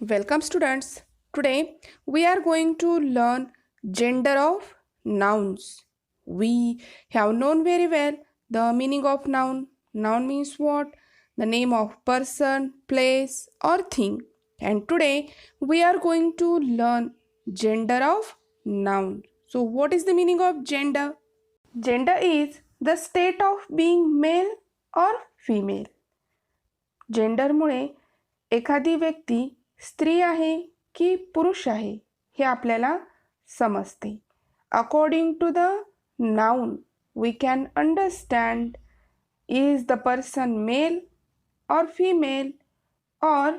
Welcome students. Today we are going to learn gender of nouns. We have known very well the meaning of noun. Noun means what? The name of person, place or thing. And today we are going to learn gender of noun. So what is the meaning of gender? Gender is the state of being male or female. जेंडरमुळे एखादी व्यक्ती स्त्री आहे की पुरुष आहे हे आपल्याला समजते. According to the noun we can understand is the person male or female or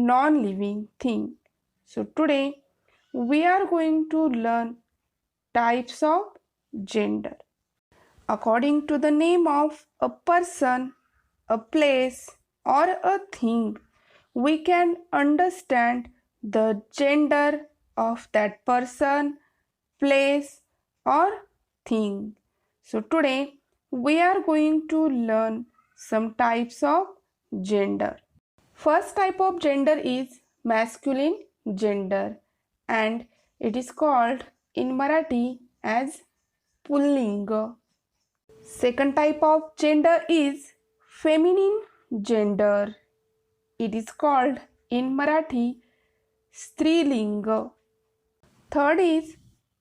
non-living thing. So today we are going to learn types of gender. According to the name of a person, a place or a thing, we can understand the gender of that person, place or thing. So today we are going to learn some types of gender. First type of gender is masculine gender and it is called in Marathi as pullinga. Second type of gender is feminine gender. It is called in Marathi strilinga. Third is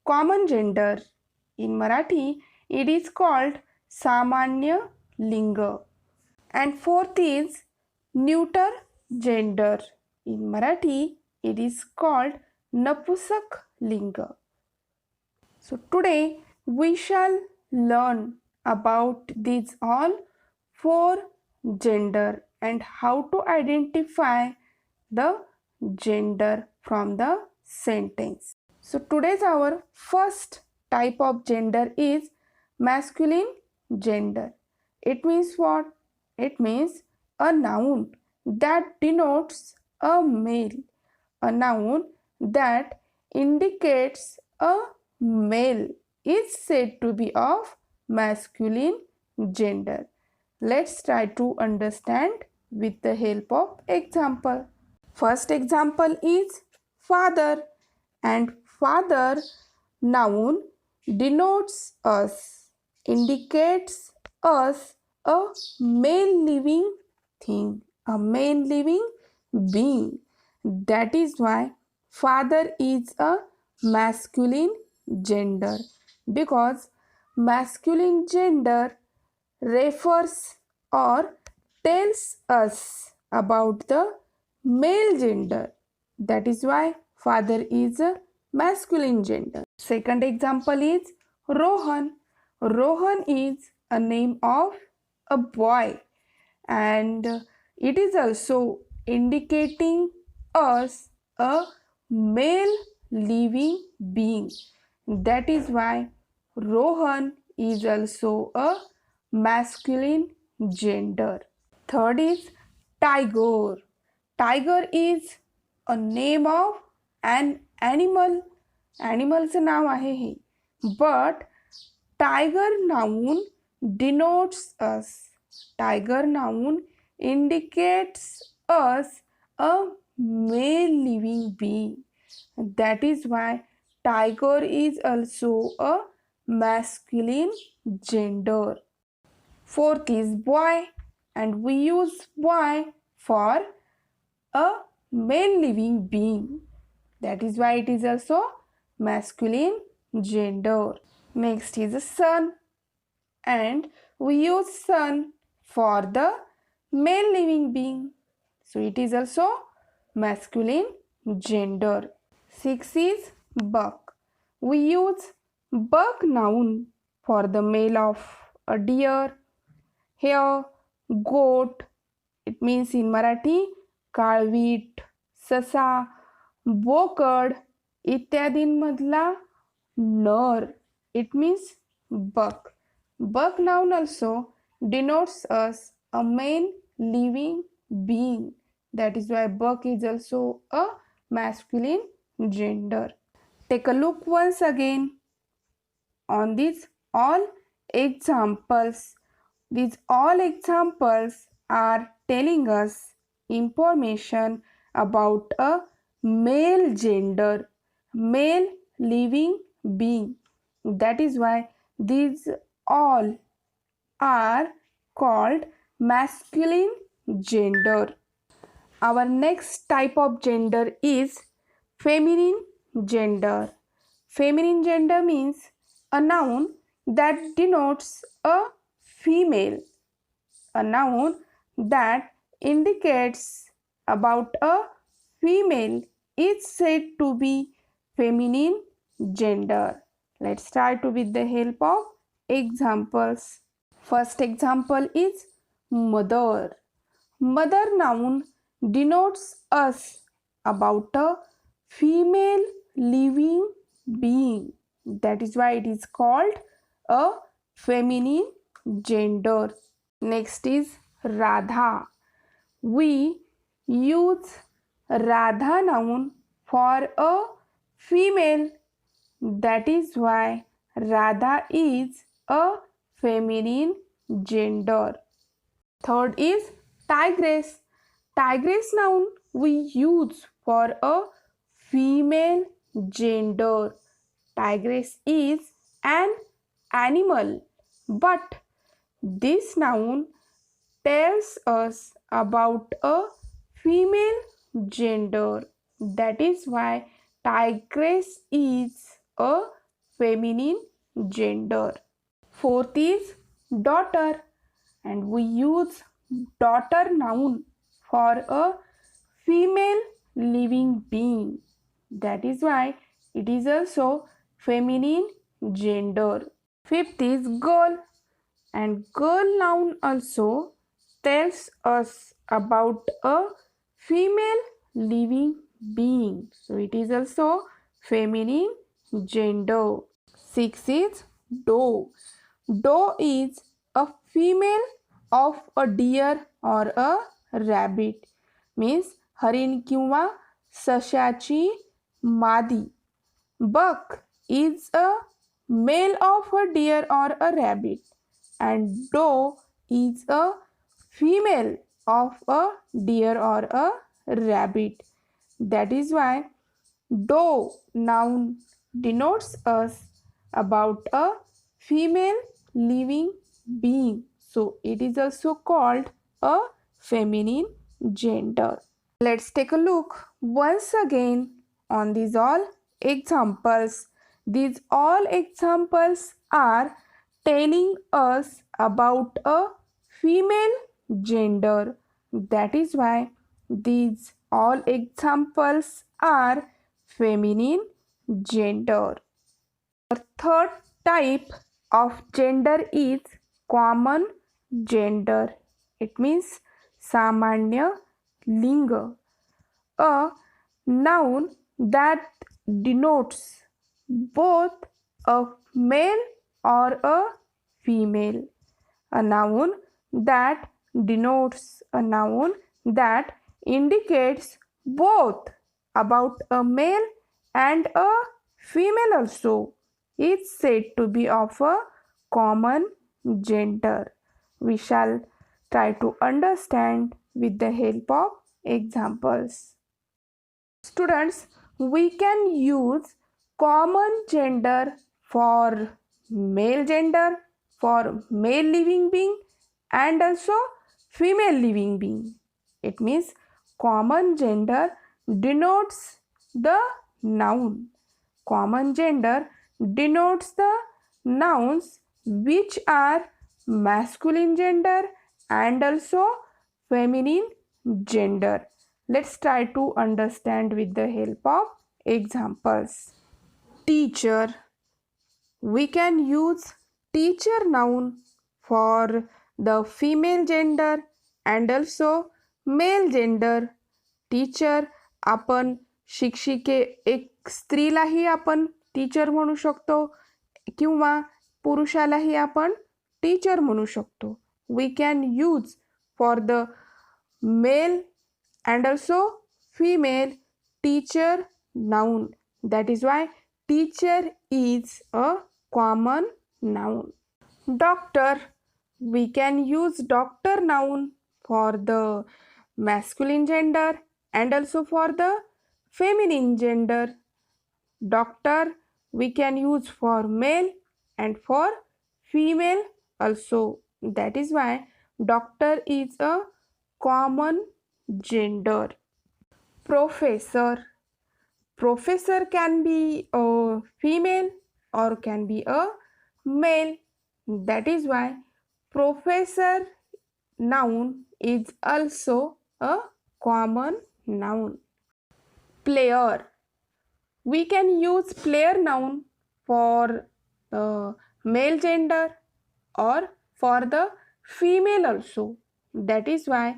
common gender. In Marathi it is called samanya linga. And fourth is neuter gender. In Marathi it is called napusak linga. So today we shall learn about these all four gender and how to identify the gender from the sentence. So today's our first type of gender is masculine gender. It means what? It means a noun that denotes a male, a noun that indicates a male is said to be of masculine gender. Let's try to understand with the help of example. First example is father, and father noun denotes us, indicates us a male living thing, a male living being. That is why father is a masculine gender, because masculine gender refers or tells us about the male gender. That is why father is a masculine gender. Second example is Rohan. Rohan is a name of a boy and it is also indicating us a male living being. That is why Rohan is also a masculine gender. Third is tiger. Tiger is a name of an animal. Animalचं नाव आहे हे. But tiger noun denotes us. Tiger noun indicates us a male living being. That is why tiger is also a masculine gender. Fourth is boy, and we use boy for a male living being. That is why it is also masculine gender. Next is a son, and we use son for the male living being. So it is also masculine gender. Six is buck. We use buck noun for the male of a deer, hare, goat. It means in Marathi काळवीट, ससा, बोकड इत्यादींमधला नर. It means buck. Buck noun also denotes us a male living being. That is why buck is also a masculine gender. Take a look once again on these all examples. These all examples are telling us information about a male gender, male living being. That is why these all are called masculine gender. Our next type of gender is feminine gender. Feminine gender means a noun that denotes a female, a noun that indicates about a female is said to be feminine gender. Let's start with the help of examples. First example is mother. Mother noun denotes us about a female living being. That is why it is called a feminine gender. Next is Radha. We use Radha noun for a female. That is why Radha is a feminine gender. Third is tigress. Tigress noun we use for a female gender. Tigress is an animal, but this noun tells us about a female gender. That is why tigress is a feminine gender. Fourth is daughter, and we use daughter noun for a female living being. That is why it is also feminine gender. Fifth is girl, and girl noun also tells us about a female living being. So it is also feminine gender. Six is doe. Doe is a female of a deer or a rabbit. Means हरिण किंवा सशाची मादी. Buck is a male of a deer or a rabbit, and doe is a female of a deer or a rabbit. That is why doe noun denotes us about a female living being. So it is also called a feminine gender. Let's take a look once again on these all examples. These all examples are telling us about a female gender. That is why these all examples are feminine gender. The third type of gender is common gender. It means samanya linga, a noun that denotes both a male or a female. A noun that denotes a noun that indicates both about a male and a female also is said to be of a common gender. We shall try to understand with the help of examples. Students, we can use common gender for male gender, for male living being, and also female living being. It means common gender denotes the noun. Common gender denotes the nouns which are masculine gender and also feminine gender. Let's try to understand with the help of examples. Teacher. We can use teacher noun for the female gender and also male gender. Teacher आपण शिक्षिके एक स्त्रीलाही आपण teacher म्हणू शकतो किंवा पुरुषालाही आपण teacher म्हणू शकतो. We can use for the male and also female teacher noun. That is why teacher is a common noun. Doctor. We can use doctor noun for the masculine gender And also for the feminine gender, doctor we can use for male and for female also. That is why doctor is a common gender. Professor, professor can be a female or can be a male. That is why professor noun is also a common noun. Player, we can use player noun for the male gender or for the female also. That is why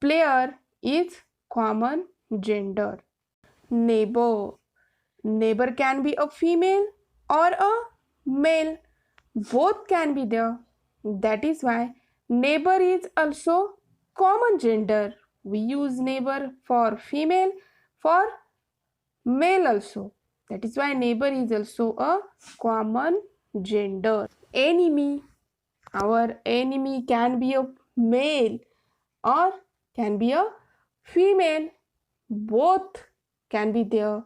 player is common gender. Neighbor, neighbor can be a female or a male, both can be there. That is why neighbor is also common gender. We use neighbor for female, for male also. That is why neighbor is also a common gender. Enemy, our enemy can be a male or can be a female, both can be there.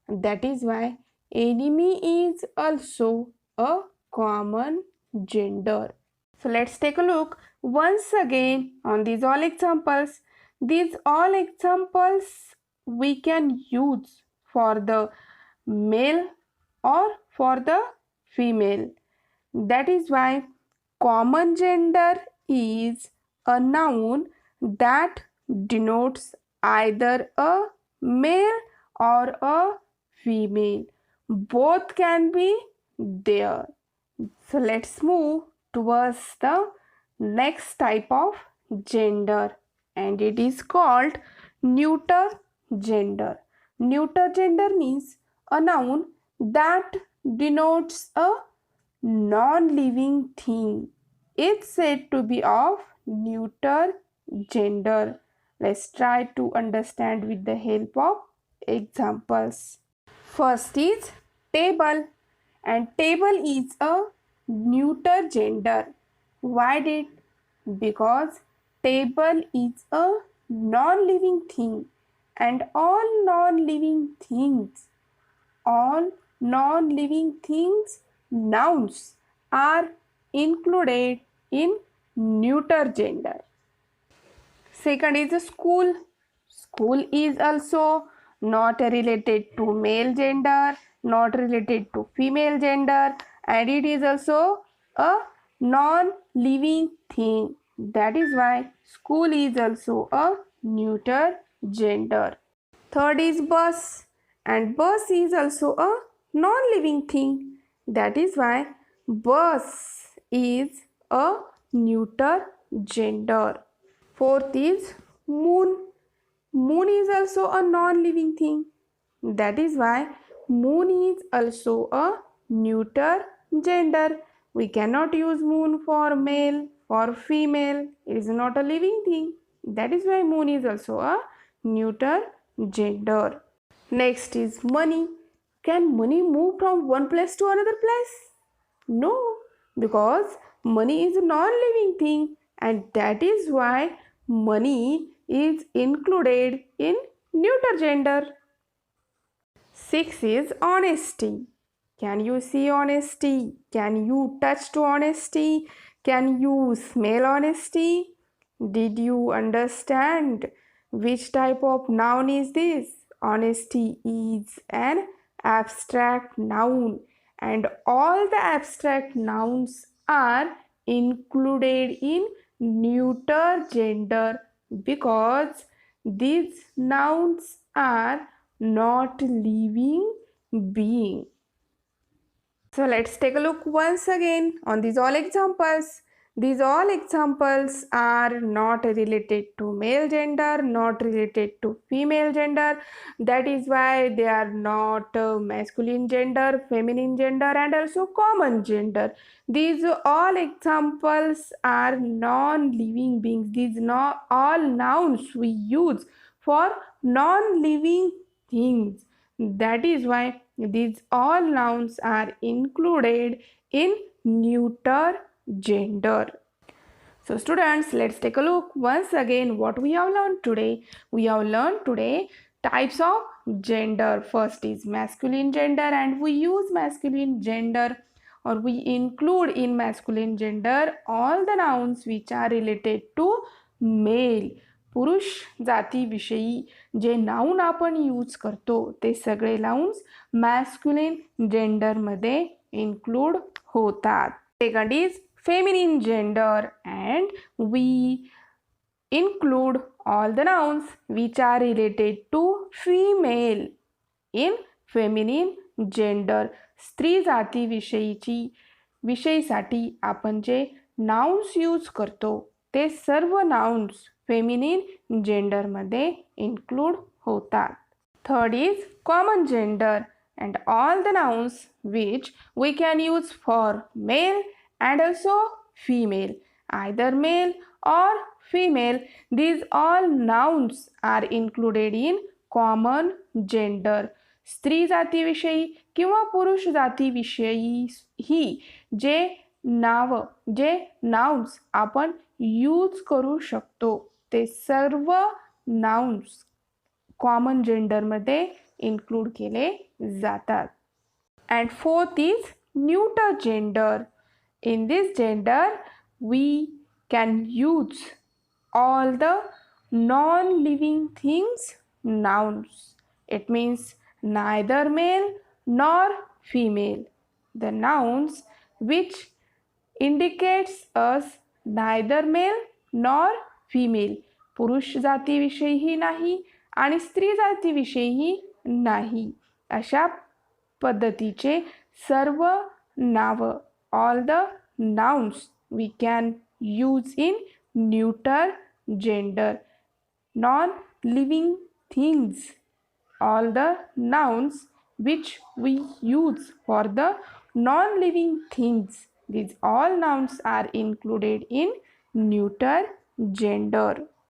That is why enemy is also a common gender. So let's take a look once again on these all examples. These all examples we can use for the male or for the female. That is why common gender is a noun that denotes either a male or a female. Both can be there. So let's move towards the next type of gender, and it is called neuter gender. Neuter gender means a noun that denotes a non-living thing. It's said to be of neuter gender. Let's try to understand with the help of examples. First is table, and table is a neuter gender. Why did? Because table is a non-living thing, and all non-living things nouns are included in neuter gender. Second is a school. School is also not related to male gender, not related to female gender, and it is also a non-living thing. That is why school is also a neuter gender. Third is bus, and bus is also a non-living thing. That is why bus is a neuter gender. Fourth is moon. Moon is also a non-living thing. That is why moon is also a neuter gender. We cannot use moon for male, for female. It is not a living thing. That is why moon is also a neuter gender. Next is money. Can money move from one place to another place? No, because money is a non-living thing, and that is why money is included in neuter gender. Six is honesty. Can you see honesty? Can you touch to honesty? Can you smell honesty? Did you understand which type of noun is this? Honesty is an abstract noun, and all the abstract nouns are included in neuter gender because these nouns are not living being. So let's take a look once again on these all examples. These all examples are not related to male gender, not related to female gender. That is why they are not masculine gender, feminine gender, and also common gender. These all examples are non-living beings. These all nouns we use for non-living things. That is why these all nouns are included in neuter gender. So students, let's take a look once again what we have learned today. We have learned today types of gender. First is masculine gender, and we use masculine gender, or we include in masculine gender all the nouns which are related to male. पुरुष जातीविषयी जे noun आपण use करतो ते सगळे nouns मॅस्क्युलिन जेंडरमध्ये include होतात. Second is feminine gender, and we include all the nouns which are related to female in feminine gender. स्त्री जाती विषयीसाठी आपण जे nouns use करतो ते सर्व नाउन्स फेमिनिन जेंडरमध्ये इन्क्लूड होतात. Third is common gender, and all the nouns which we can use for male and also female, either male or female. These all nouns are included in common gender. स्त्री जातीविषयी किंवा पुरुष जातीविषयी ही जे nouns आपण use करू शकतो ते सर्व nouns common जेंडरमध्ये include केले जातात. And fourth is neuter gender. In this gender, we can use all the non-living things nouns. It means neither male nor female. The nouns which indicates us neither male nor female. पुरुष जातीविषयीही नाही आणि स्त्री जातीविषयीही नाही. अशा पद्धतीचे सर्व नाव, all the nouns we can use in neuter gender. Non-living things, all the nouns which we use for the non-living things, these all nouns are included in neuter gender.